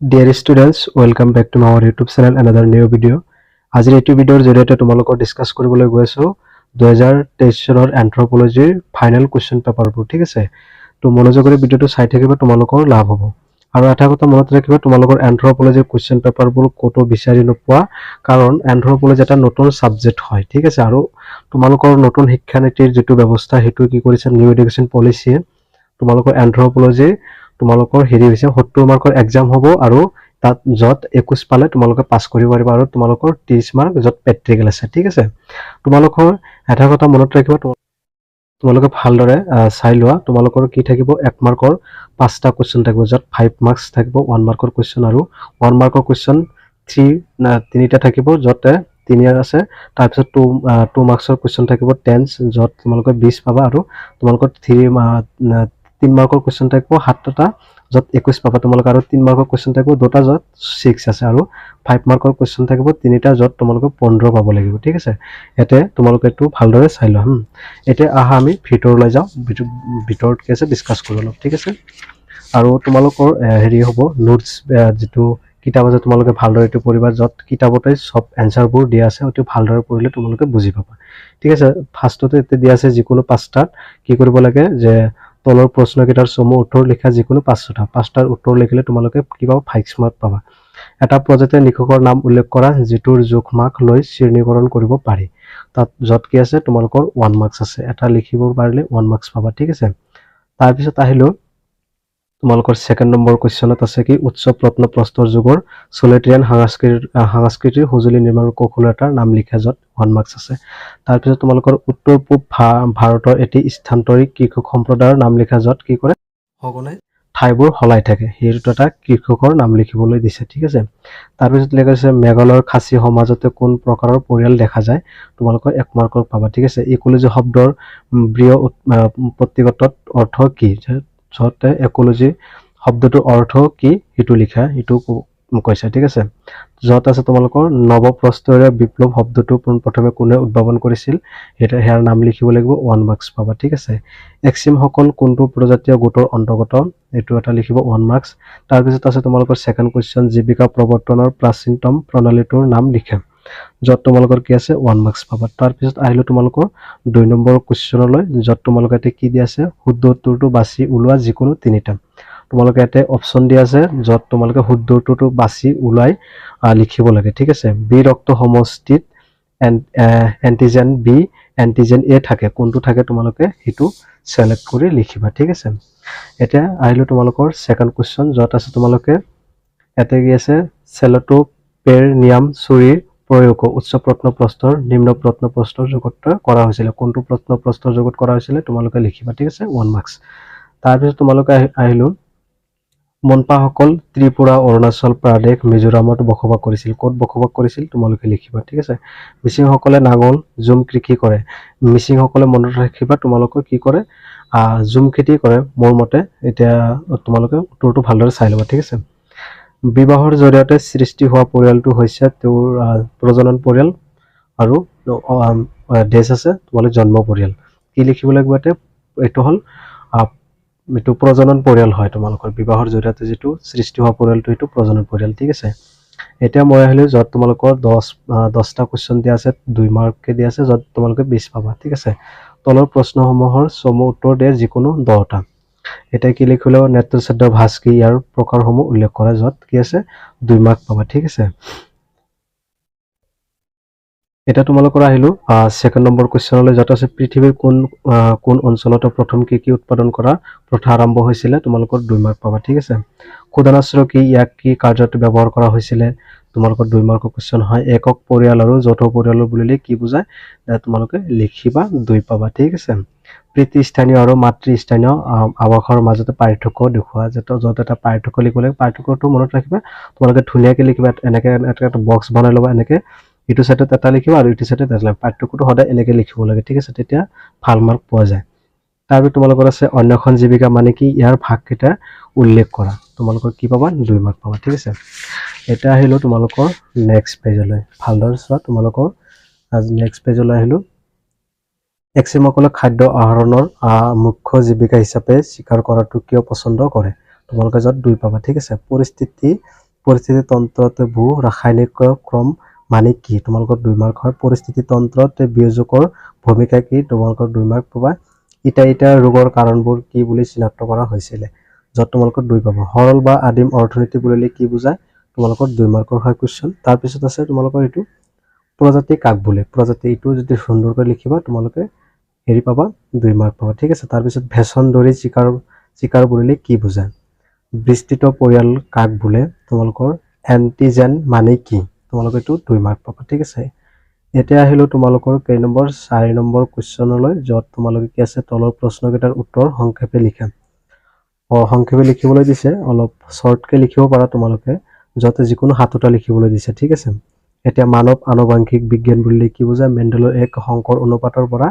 Dear students, welcome back to our YouTube channel. Another new video. আজিৰ এইটো ভিডিঅ'ৰ জৰিয়তে তোমালোকক ডিসকাস কৰিবলৈ গৈ আছো 2023 চনৰ এন্থ্ৰোপলজিৰ ফাইনেল কোৱেশ্চন পেপাৰবোৰ ঠিক আছে তো মনোযোগৰে ভিডিঅ'টো চাই থাকিবা তোমালোকৰ লাভ হ'ব আৰু এটা কথা মনত ৰাখিবা তোমালোকৰ এন্থ্ৰোপলজিৰ কোৱেশ্চন পেপাৰবোৰ কোটো বিচাৰি নোপোৱা কাৰণ এন্থ্ৰোপলজি এটা নতুন সাবজেক্ট হয় ঠিক আছে আৰু তোমালোকৰ নতুন শিক্ষানীতিৰ যেটো ব্যৱস্থা হেতু কি কৰিছে নিউ এডুকেশন পলিচি তোমালোকৰ এন্থ্ৰোপলজি তোমালোকৰ হেৰি হৈছে 70 মাৰ্কৰ এক্সাম হ'ব আৰু তাত যত 21 পালে তোমালোকে পাস কৰিব পাৰিবা আৰু তোমালোকৰ 30 মাৰ্ক যত প্ৰেক্টিকেল আছে ঠিক আছে তোমালোকৰ এটা কথা মনত ৰাখিবা তোমালোকে ভালদৰে চাই লোৱা তোমালোকৰ কি থাকিব 1 মাৰ্কৰ 5টা কোৱেশ্চন থাকিব যত 5 মাৰ্কস থাকিব 1 মাৰ্কৰ কোৱেশ্চন আৰু 1 মাৰ্কৰ কোৱেশ্চন 3টা থাকিব যতে 3 আছে তাৰ পিছত 2 মাৰ্কসৰ কোৱেশ্চন থাকিব টেন্স যত তোমালোকে 20 পাবা আৰু তোমালোকৰ 3 মাৰ্কৰ কোৱেশ্চন থাকিব 7টা যত 21 পাবা তোমালোকৰ আৰু 3 মাৰ্কৰ কোৱেশ্চন থাকিব দুটা যত 6 আছে আৰু 5 মাৰ্কৰ কোৱেশ্চন থাকিব 3টা যত তোমালোকে 15 পাব লাগিব ঠিক আছে এতে তোমালোকে এটো ভালদৰে চাই লোৱা এতে আহা আমি ভিতৰলৈ যাও ভিতৰত কি আছে ডিসকাস কৰি লম ঠিক আছে আৰু তোমালোকৰ হেৰি হ'ব নোটস যেটো কিতাপ আছে তোমালোকে ভালদৰে এটো পঢ়িবা যত কিতাপতে সব এনসাৰবোৰ দিয়া আছে অতি ভালদৰে পঢ়িলে তোমালোকে বুজি পাবা ঠিক আছে ফাৰ্ষ্টতে এতে দিয়া আছে যিকোনো পাঁচটাত কি কৰিব লাগে যে তলৰ প্ৰশ্নকেইটাৰ সমূহ উত্তৰ লিখা যিকোনো পাঁচটাৰ উত্তৰ লিখিলে তোমালোকে কিবা 5 মাৰ্ক পাবা এটা প্ৰজেক্টে লিখকৰ নাম উল্লেখ কৰা যিটোৰ যোগমাক লৈ শ্ৰেণীকৰণ কৰিব পাৰি তাত যত কি আছে তোমালোকৰ 1 মাৰ্কস আছে এটা লিখিব পাৰিলে 1 মাৰ্কস পাবা ঠিক আছে তাৰ পিছত আহিলো তোমালোকৰ সেকেন্ড নম্বৰ কোৱেশ্চনত আছে কি উৎসৱ ৰত্ন প্ৰস্তৰ যুগৰ সোলেট্ৰিয়ান সংস্কৃতিৰ হুজুলি নিৰ্মাণ কৌশল এটাৰ নাম লিখা যত 1 মাৰ্কস আছে তাৰ পিছত তোমালোকৰ উত্তৰ পূব ভাৰতৰ এটি স্থানান্তৰিত কৃষক সম্প্ৰদায়ৰ নাম লিখা যত কি কৰে সঘনাই ঠাইবোৰ হলাই থাকে হেতু এটা কৃষকৰ নাম লিখিবলৈ দিছে ঠিক আছে তাৰ পিছত লেখা আছে মেঘালয়ৰ খাসী সমাজতে কোন প্ৰকাৰৰ পৰিয়াল দেখা যায় তোমালোকৰ 1 মাৰ্কৰ পাবা ঠিক আছে ইকোলজি শব্দৰ বৃয় প্ৰতিগত অৰ্থ কি যতে ইকোলজি শব্দটোৰ অৰ্থ কি হেতু লিখা হেতু কৈছে ঠিক আছে যত আছে তোমালোকৰ নৱপ্ৰস্তৰীয় বিপ্লৱ শব্দটো প্ৰথমে কোনে উদ্ভাৱন কৰিছিল এটা হেয়াৰ নাম লিখিব লাগিব 1 মাৰ্কস পাবা ঠিক আছে এক্সিম সকল কোনটো প্ৰজাতীয় গোটৰ অন্তৰ্গত এটো এটা লিখিব 1 মাৰ্কস তাৰ পিছত আছে তোমালোকৰ সেকেন্ড কোৱেশ্চন জীৱিকা প্ৰৱৰ্তনৰ প্ৰাচীনতম প্ৰণালীটোৰ নাম লিখা যত তোমালোকৰ কি আছে 1 মাৰ্কস পাবা তাৰ পিছত আহিলো তোমালোকৰ 2 নম্বৰ কোৱেশ্চনলৈ যত তোমালোকে এতে কি দি আছে শুদ্ধ উত্তৰটো বাছি উলোৱা যিকোনো তিনিটা তোমালোকে এতে অপচন দি আছে যত তোমালোকে শুদ্ধ উত্তৰটো বাছি উলাই লিখিব লাগে ঠিক আছে বি ৰক্ত সমষ্টিত এন্টিজেন বি এন্টিজেন এ থাকে কোনটো থাকে তোমালোকে হেতু সিলেক্ট কৰি লিখিবা ঠিক আছে এটা আহিলো তোমালোকৰ সেকেন্ড কোৱেশ্চন যত আছে তোমালোকে এতে কি আছে চেলটোপেৰনিয়াম চুৰি প্ৰয়োগ উচ্চ প্ৰত্ন প্ৰস্তৰ নিম্ন প্ৰত্ন প্ৰস্তৰ জগত কৰা হৈছিল কোনটো প্ৰত্ন প্ৰস্তৰ জগত কৰা হৈছিল তোমালোকে লিখিবা ঠিক আছে 1 মাৰ্কস তাৰ পিছত তোমালোকে আহিলো মনপা সকল ত্ৰিপুৰা অৰুণাচল প্ৰদেশ মিজোৰামত বসবাস কৰিছিল ক'ত বসবাস কৰিছিল তোমালোকে লিখিবা ঠিক আছে মিচিং সকলে নাঙল জুম কৃষি কৰে মিচিং সকলে মনত ৰাখিবা তোমালোকে কি কৰে জুম খেতি কৰে মোৰ মতে এতিয়া তোমালোকে উত্তৰটো ভালদৰে চাই লবা ঠিক আছে বিবাহৰ জৰিয়তে সৃষ্টি হোৱা পৰিয়ালটো হৈছে তেওঁৰ প্ৰজনন পৰিয়াল আৰু দেশ আছে তোমালোকে জন্ম পৰিয়াল কি লিখিব লাগিব এটো হল এটো প্ৰজনন পৰিয়াল হয় তোমালোকৰ বিবাহৰ জৰিয়তে যেটো সৃষ্টি হোৱা পৰিয়ালটো এটো প্ৰজনন পৰিয়াল ঠিক আছে এতিয়া মই আহিলো যত তোমালোকৰ 10টা কোৱেশ্চন দিয়া আছে 2 মাৰ্ককে দিয়া আছে যত তোমালোকে 20 পাবা ঠিক আছে তলৰ প্ৰশ্নসমূহৰ সমূহ উত্তৰ দিয়ে যিকোনো 10টা এটা কি লিখিলো নেত্ৰছাদ্য ভাস কি ইয়াৰ প্ৰকাৰসমূহ উল্লেখ কৰা যত কি আছে 2 মাৰ্ক পাবা ঠিক আছে এটা তোমালোকৰ আহিলো সেকেন্ড নম্বৰ কোৱেশ্চনলৈ যত আছে পৃথিৱীৰ কোন অঞ্চলত প্ৰথম কি উৎপাদন কৰা প্ৰথা আৰম্ভ হৈছিল তোমালোকৰ 2 মাৰ্ক পাবা ঠিক আছে খুদানাস্ত্ৰ কি ইয়াক কি কাৰ্যত ব্যৱহাৰ কৰা হৈছিল তোমালোকৰ 2 মাৰ্কৰ কোৱেশ্চন হয় একক পৰিয়াল আৰু যৌথ পৰিয়াল বুলিলে কি বুজায় তোমালোকে লিখিবা 2 পাবা ঠিক আছে পিতৃস্থানীয় আৰু মাতৃস্থানীয় আৱাসৰ মাজতে পাৰ্থক্য দেখুৱা যত এটা পাৰ্থক্য লিখিব লাগে পাৰ্থক্যটো মনত ৰাখিবা তোমালোকে ধুনিয়াকে লিখিবা এনেকে এটা বক্স বনাই লবা এনেকে ইটো সাইডত এটা লিখিবা আৰু ইটো সাইডত এটা পাঠ্যক্ৰমটো সদায় এনেকে লিখিব লাগে ঠিক আছে তেতিয়া ভাল মাৰ্ক পোৱা যায় তাৰপি তোমালোকৰ আছে অন্যখন জীৱিকা মানে কি ইয়াৰ ভাগকেইটা উল্লেখ কৰা তোমালোকৰ কি পাবা 2 মাৰ্ক পাবা ঠিক আছে এটা আহিলো তোমালোকৰ নেক্সট পেজলৈ ভালদৰে চোৱা তোমালোকৰ আজি নেক্সট পেজলৈ আহিলো এক্সিমসকলে খাদ্য আহৰণৰ মুখ্য জীৱিকা হিচাপে স্বীকাৰ কৰাটো কিয় পছন্দ কৰে তোমালোকে যত 2 পাবা ঠিক আছে পৰিস্থিতি পৰিস্থিতি তন্ত্ৰত ভূ ৰাসায়নিক ক্ৰম মানে কি তোমালোকৰ 2 মাৰ্ক হয় পৰিস্থিতি তন্ত্ৰত বিয়োজকৰ ভূমিকা কি তোমালোকৰ 2 মাৰ্ক পাবা ইটা ৰোগৰ কাৰণবোৰ কি বুলি চিনাক্ত কৰা হৈছিল যত তোমালোকৰ 2 পাবা সৰল বা আদিম অৰ্থনীতি বুলিলে কি বুজায় তোমালোকৰ 2 মাৰ্কৰ হয় কোশ্চন তাৰ পিছত আছে তোমালোকৰ এটো প্ৰজাতি কাক বোলে প্ৰজাতি এটো যদি সুন্দৰকৈ লিখিবা তোমালোকে হেৰি পাবা 2 মাৰ্ক পাবা ঠিক আছে তাৰ পিছত ভেষণ দৰি চিকাৰ বুলিলে কি বুজায় বিস্তৃত পৰিয়াল কাক বোলে তোমালোকৰ এন্টিজেন মানে কি তোমালোকে এটো 2 মাৰ্ক পাবা ঠিক আছে এতিয়া আহিলো তোমালোকৰ কেই নম্বৰ 4 নম্বৰ কোশ্চনলৈ যত তোমালোকে কি আছে তলৰ প্ৰশ্নকেইটাৰ উত্তৰ সংক্ষেপে লিখা সংক্ষেপে লিখিবলৈ দিছে অলপ শৰ্টকে লিখিব পাৰা তোমালোকে যত যিকোনো হাতটা লিখিবলৈ দিছে ঠিক আছে এতিয়া মানৱ আনুবংশিক বিজ্ঞান বুলিলে কি বুজায় মেণ্ডেলৰ এক সংকৰ অনুপাতৰ পৰা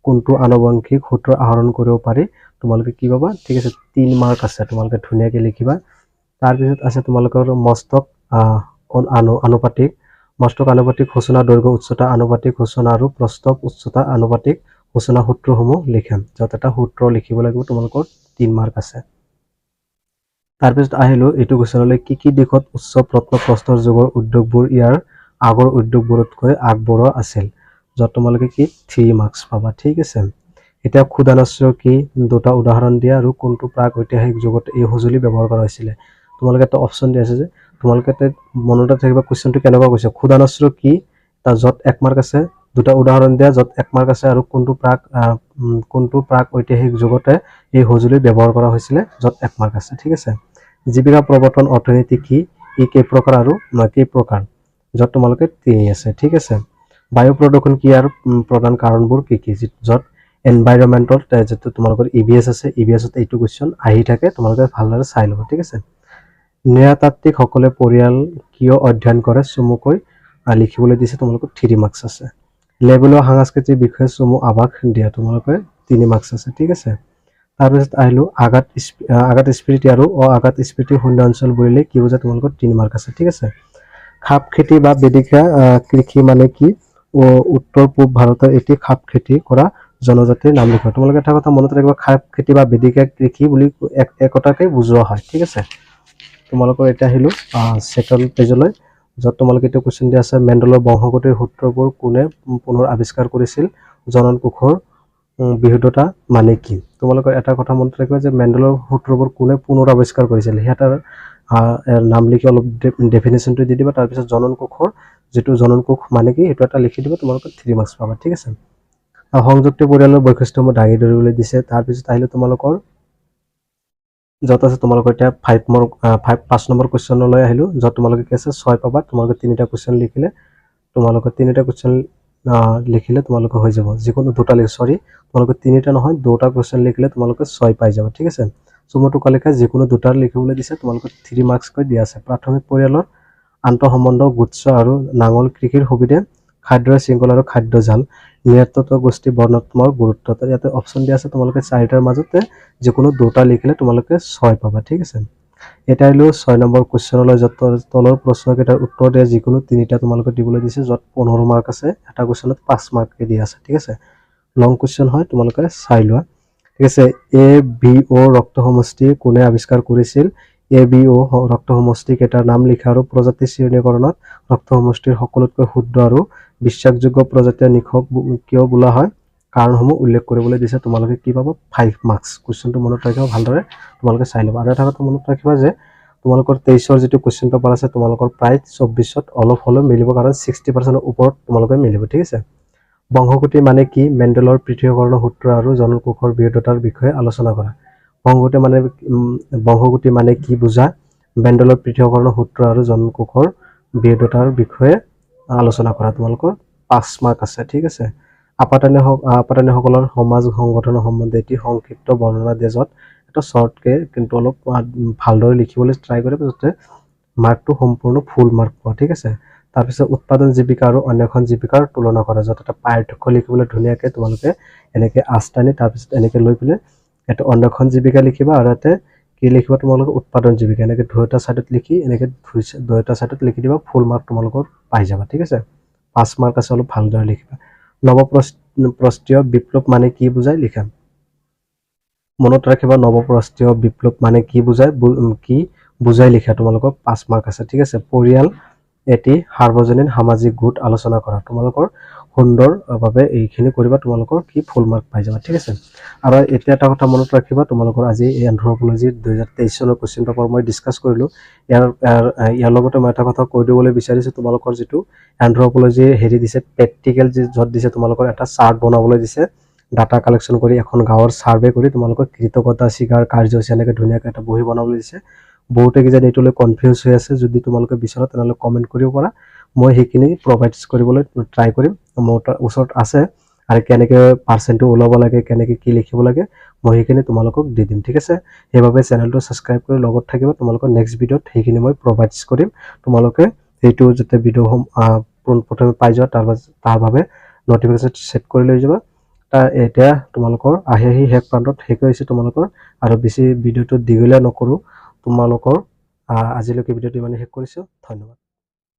কোনটো আনুবংশিক সূত্ৰ আহৰণ কৰিব পাৰি তোমালোকে কি পাবা ঠিক আছে 3 মাৰ্ক আছে তোমালোকে ধুনিয়াকে লিখিবা তাৰ পিছত আছে তোমালোকৰ মস্তক আনুপাতিক সূচনা দৈৰ্ঘ্য উচ্চতা আনুপাতিক সূচনা আৰু প্ৰস্থ উচ্চতা আনুপাতিক সূচনা সূত্ৰসমূহ লিখা যত এটা সূত্ৰ লিখিব লাগিব তোমালোকৰ 3 মাৰ্ক আছে তাৰ পিছত আহিলো এটো কোশ্চনলৈ কি দিশত উচ্চ প্ৰত্ন যুগৰ উদ্যোগবোৰ ইয়াৰ আগৰ উদ্যোগবোৰতকৈ আগবঢ়া আছিল যত তোমালোকে কি 3 মাৰ্কস পাবা ঠিক আছে এতিয়া ক্ষুদানাস্ত্ৰ কি দুটা উদাহৰণ দিয়া আৰু কোনটো প্ৰাক ঐতিহাসিক যুগত এই সঁজুলি ব্যৱহাৰ কৰা হৈছিল তোমালোকে এটা অপচন দি আছে যে তোমালোকে মনত থাকিবা কোশ্চনটো কেনেকুৱা কৈছে ক্ষুদানাস্ত্ৰ কি তা যত 1 মাৰ্ক আছে দুটা উদাহৰণ দিয়া যত 1 মাৰ্ক আছে আৰু কোনটো প্ৰাক ঐতিহাসিক যুগতে এই সঁজুলি ব্যৱহাৰ কৰা হৈছিল যত 1 মাৰ্ক আছে ঠিক আছে জীৱিকা প্ৰবৰ্তন অৰ্থনীতি কি ই কেই প্ৰকাৰ আৰু কেই প্ৰকাৰ যত তোমালোকে 3 আছে ঠিক আছে বায়ু প্ৰদূষণ কি আৰু প্ৰধান কাৰণবোৰ কি যত এনভাইৰনমেন্টৰ যেটো তোমালোকৰ ইবিএছ আছে ইবিএছত এইটো কোশ্চন আহি থাকে তোমালোকে ভালদৰে চাই লব ঠিক আছে নৃতাত্ত্বিক সকলে পৰিয়াল কিয় অধ্যয়ন কৰে চমুকৈ লিখিবলৈ দিছে তোমালোকৰ 3 মাৰ্কস আছে লেবেলৰ সাংস্কৃতিক বিষয়ে চমু আভাস দিয়া তোমালোকে 3 মাৰ্কস আছে ঠিক আছে তাৰ পিছত আহিলো আঘাত স্মৃতি আৰু অআঘাত স্মৃতি শূন্য অঞ্চল বুলিলে কি বুজায় তোমালোকৰ 3 মাৰ্ক আছে ঠিক আছে খাপ খেতি বা বেদিকা কৃষি মানে কি উত্তৰ পূব ভাৰতৰ এটি খাপ খেতি কৰা জনজাতিৰ নাম লিখা তোমালোকে এটা কথা মনত ৰাখিবা খাপ খেতি বা বেদিকা কৃষি বুলি একটাকে বুজোৱা হয় ঠিক আছে তোমালোকৰ এটা আহিলো সেকেন্ড পেজলৈ যত তোমালোকে এটা কোশ্চন দিয়া আছে মেণ্ডেলৰ বংশগতিৰ সূত্ৰবোৰ কোনে পুনৰ আৱিষ্কাৰ কৰিছিল জনন কোষৰ বিশুদ্ধতা মানে কি তোমালোকৰ এটা কথা মনত ৰাখিবা যে মেণ্ডেলৰ সূত্ৰবোৰ কোনে পুনৰ আৱিষ্কাৰ কৰিছিল হেটাৰ নাম লিখি অলপ ডেফিনেশনটো দি দিবা তাৰ পিছত জনন কোষৰ যেটো জনন কোষ মানে কি এটো এটা লিখি দিবা তোমালোকে 3 মাৰ্কস পাবা ঠিক আছে সংযুক্ত পৰিয়ালৰ বৈশিষ্ট্যসমূহ দাঙি ধৰিবলৈ দিছে তাৰ পিছত আহিলে তোমালোকৰ যত আছে তোমালোকৰ এটা 5 নম্বৰ কোশ্চনলৈ আহিলো যত তোমালোকে কি আছে 6 পাবা তোমালোকে 3টা কোশ্চন লিখিলে তোমালোকে 3টা কোশ্চন লিখিলে তোমালোকে হৈ যাব যিকোনো দুটা তোমালোকে 3টা নহয় দুটা কোশ্চন লিখিলে তোমালোকে 6 পাই যাব ঠিক আছে চমুটো কালিকা যিকোনো দুটা লিখিবলৈ দিছে তোমালোকে 3 মাৰ্কস কৈ দিয়া আছে প্ৰাথমিক পৰিয়ালৰ আন্তঃসম্বন্ধ গুচ্ছ আৰু নাঙল কৃষিৰ সুবিধা খাদ্যৰ শৃংখল আৰু খাদ্য জাল নিয়ন্ত্ৰিত গোষ্ঠী বৰ্ণাত্মক গুৰুত্ব ইয়াতে অপচন দিয়া আছে তোমালোকে 4টাৰ মাজতে যিকোনো দুটা লিখিলে তোমালোকে 6 পাবা ঠিক আছে এটা হলো 6 নম্বৰ কোশ্চনলৈ যত তলৰ প্ৰশ্নকেইটাৰ উত্তৰ দিয়া যিকোনো 3টা তোমালোকে দিবলৈ দিছে যত 15 মাৰ্ক আছে এটা কোশ্চনত 5 মাৰ্ক কে দিয়া আছে ঠিক আছে লং কোশ্চন হয় তোমালোকে চাই লোৱা ঠিক আছে এ বি ও ৰক্ত সমষ্টি কোনে আৱিষ্কাৰ কৰিছিল এ বি ও ৰক্ত সমষ্টি কেইটাৰ নাম লিখা আৰু প্ৰজাতি শ্ৰেণীকৰণত ৰক্ত সমষ্টিৰ সকলোতকৈ শুদ্ধ আৰু বিশ্বাসযোগ্য প্ৰজাতিৰ নিখক কিয় বোলা হয় কাৰণসমূহ উল্লেখ কৰিবলৈ দিছে তোমালোকে কি পাবা 5 মাৰ্কস কোশ্চনটো মনত ৰাখিবা ভালদৰে তোমালোকে চাই লবা আৰু এটা কথা মনত ৰাখিবা যে তোমালোকৰ 23ৰ যেটো কোশ্চন পেপাৰ আছে তোমালোকৰ প্ৰায় 24ত অলপ হলো মিলিব কাৰণ 60% ওপৰত তোমালোকে মিলিব ঠিক আছে বংশগতি মানে কি মেণ্ডেলৰ পৃথকীকৰণ সূত্ৰ আৰু জনন কোষৰ বিশুদ্ধতাৰ বিষয়ে আলোচনা কৰা বংশগতি মানে কি বুজা মেণ্ডেলৰ পৃথকীকৰণ সূত্ৰ আৰু জনন কোষৰ বিশুদ্ধতাৰ বিষয়ে আলোচনা কৰা তোমালোকৰ 5 মাৰ্ক আছে ঠিক আছে আপাতানীসকলৰ সমাজ সংগঠনৰ সম্বন্ধে এটি সংক্ষিপ্ত বৰ্ণনা দিয়া যত এটা শৰ্টকে কিন্তু অলপ ভালদৰে লিখিবলৈ ট্ৰাই কৰিবা যাতে মাৰ্কটো সম্পূৰ্ণ ফুল মাৰ্ক পোৱা ঠিক আছে তাৰ পিছত উৎপাদন জীৱিকা আৰু অন্যখন জীৱিকাৰ তুলনা কৰা যত এটা পাৰ্থক্য লিখিবলৈ ধুনিয়াকে তোমালোকে এনেকে আস্তানি তাৰ পিছত এনেকে লৈ পিলে এটা অন্যখন জীৱিকা লিখিবা আৰু এতে কি লিখিবা তোমালোকে উৎপাদন জীৱিকা এনেকে দুটা সাইডত লিখি এনেকে দুটা সাইডত লিখি দিবা ফুল মাৰ্ক তোমালোকৰ পাই যাবা ঠিক আছে 5 মাৰ্ক আছে অলপ ভালদৰে লিখিবা নৱপ্ৰস্তীয় বিপ্লৱ মানে কি বুজায় লিখা মনত ৰাখিবা নৱপ্ৰস্তীয় বিপ্লৱ মানে কি বুজায় কি বুজাই লিখা তোমালোকৰ 5 মাৰ্ক আছে ঠিক আছে পৰিয়াল এটি সাৰ্বজনীন সামাজিক গোট আলোচনা কৰা তোমালোকৰ সুন্দৰভাৱে এইখিনি কৰিবা তোমালোকৰ কি ফুল মাৰ্ক পাই যাবা ঠিক আছে আৰু এতিয়া এটা কথা মনত ৰাখিবা তোমালোকৰ আজি এই এন্থ্ৰোপলজি 2023 চনৰ কোৱেশ্চন পেপাৰ মই ডিসকাস কৰিলো ইয়াৰ লগতে মই এটা কথা কৈ দিবলৈ বিচাৰিছো তোমালোকৰ যেটো এন্থ্ৰোপলজি হেৰি দিছে প্ৰেক্টিকেল যে যত দিছে তোমালোকৰ এটা চাৰ্ট বনাবলৈ দিছে ডাটা কালেকশন কৰি এখন গাঁৱৰ সাৰ্ভে কৰি তোমালোকৰ কৃতজ্ঞতা স্বীকাৰ কাৰ্যসূচী এনেকৈ ধুনীয়াকৈ এটা বহি বনাবলৈ দিছে বহুতে কিজানি এইটোলৈ কনফিউজ হৈ আছে যদি তোমালোকে বিচাৰা তেনেহলে কমেন্ট কৰিব পাৰা মই হেখিনি প্ৰভাইড কৰিবলৈ ট্ৰাই কৰিম মোৰ ওচৰত আছে আৰু কেনেকৈ পাৰ্সেন্টটো ওলাব লাগে কেনেকৈ কি লিখিব লাগে মই হেখিনি তোমালোকক দি দিম ঠিক আছে সেইভাবে চেনেলটো সাবস্ক্ৰাইব কৰি লগত থাকিব তোমালোকৰ নেক্সট ভিডিঅত হেখিনি মই প্ৰভাইড কৰিম তোমালোকে এইটো যেতে ভিডিঅ প্ৰথমে পাই যোৱা তাৰ বাবে নটিফিকেশন সেট কৰি লৈ যাবা এটা তোমালোকৰ আহি হেক প্ৰান্তত হেক হৈছে তোমালোকৰ আৰু বেছি ভিডিঅটো দীঘলীয়া নকৰো তোমালোকৰ আজিলৈকে ভিডিঅটো মানে শেষ কৰিছো ধন্যবাদ